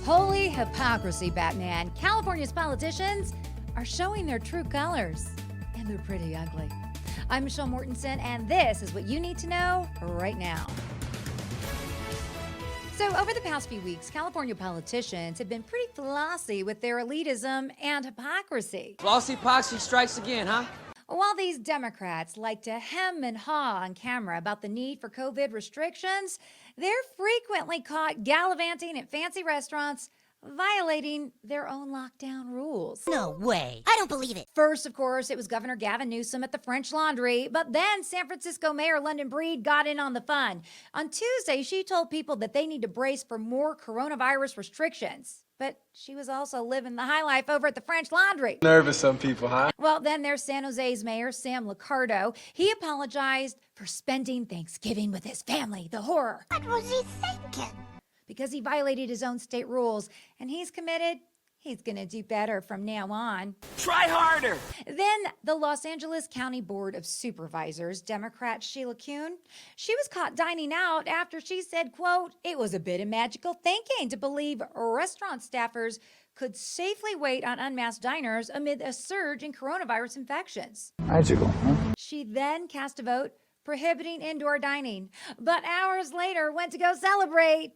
Holy hypocrisy, Batman. California's politicians are showing their true colors, and they're pretty ugly. I'm Michelle Mortensen, and this is what you need to know right now. So over the past few weeks, California politicians have been pretty flossy with their elitism and hypocrisy. Flossy poxy strikes again, huh? While these Democrats like to hem and haw on camera about the need for COVID restrictions, they're frequently caught gallivanting at fancy restaurants, violating their own lockdown rules. No way. I don't believe it. First, of course, it was Governor Gavin Newsom at the French Laundry, but then San Francisco Mayor London Breed got in on the fun. On Tuesday, she told people that they need to brace for more coronavirus restrictions. But she was also living the high life over at the French Laundry. Nervous some people, huh? Well, then there's San Jose's Mayor, Sam Liccardo. He apologized for spending Thanksgiving with his family. The horror. What was he thinking? Because he violated his own state rules. And he's committed. He's going to do better from now on. Try harder! Then the Los Angeles County Board of Supervisors, Democrat Sheila Kuhn, she was caught dining out after she said, quote, "It was a bit of magical thinking to believe restaurant staffers could safely wait on unmasked diners amid a surge in coronavirus infections." Magical, huh? She then cast a vote prohibiting indoor dining, but hours later went to go celebrate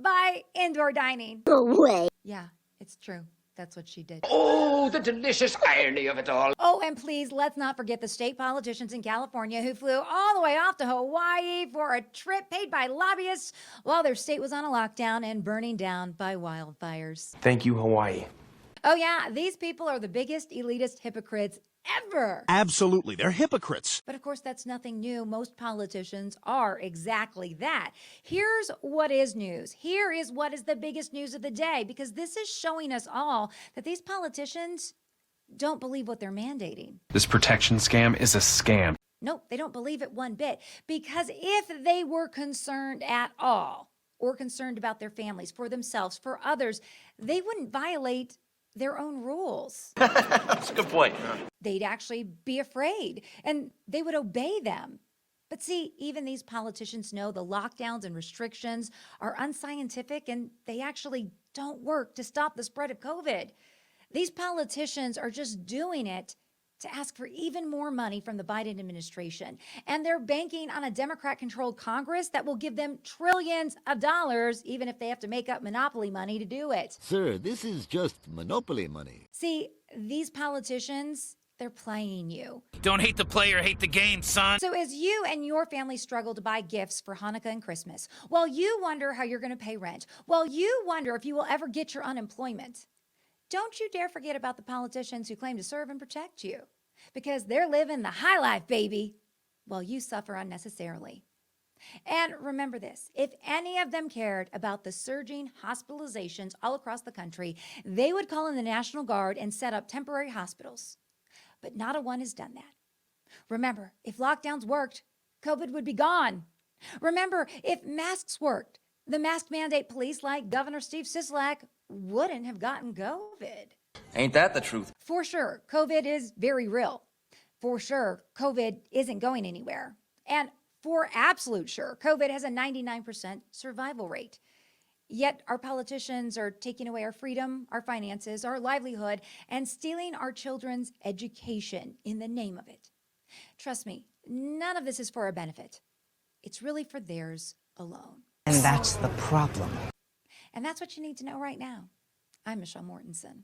by indoor dining. No way. Yeah, it's true. That's what she did. Oh, the delicious irony of it all. Oh, and please, let's not forget the state politicians in California who flew all the way off to Hawaii for a trip paid by lobbyists while their state was on a lockdown and burning down by wildfires. Thank you, Hawaii. Oh yeah, these people are the biggest elitist hypocrites ever. Absolutely, they're hypocrites. But of course, that's nothing new. Most politicians are exactly that. Here's what is news. Here is what is the biggest news of the day, because this is showing us all that these politicians don't believe what they're mandating. This protection scam is a scam. Nope, they don't believe it one bit. Because if they were concerned at all, or concerned about their families, for themselves, for others, they wouldn't violate their own rules. That's a good point. They'd actually be afraid, and they would obey them. But see, even these politicians know the lockdowns and restrictions are unscientific, and they actually don't work to stop the spread of COVID. These politicians are just doing it to ask for even more money from the Biden administration. And they're banking on a Democrat-controlled Congress that will give them trillions of dollars, even if they have to make up monopoly money to do it. Sir, this is just monopoly money. See, these politicians, they're playing you. Don't hate the player, hate the game, son. So as you and your family struggle to buy gifts for Hanukkah and Christmas, while you wonder how you're going to pay rent, while you wonder if you will ever get your unemployment, don't you dare forget about the politicians who claim to serve and protect you, because they're living the high life, baby, while you suffer unnecessarily. And remember this, if any of them cared about the surging hospitalizations all across the country, they would call in the National Guard and set up temporary hospitals. But not a one has done that. Remember, if lockdowns worked, COVID would be gone. Remember, if masks worked, the mask mandate police like Governor Steve Sisolak wouldn't have gotten COVID. Ain't that the truth? For sure, COVID is very real. For sure, COVID isn't going anywhere. And for absolute sure, COVID has a 99% survival rate. Yet our politicians are taking away our freedom, our finances, our livelihood, and stealing our children's education in the name of it. Trust me, none of this is for our benefit. It's really for theirs alone. And that's the problem. And that's what you need to know right now. I'm Michelle Mortensen.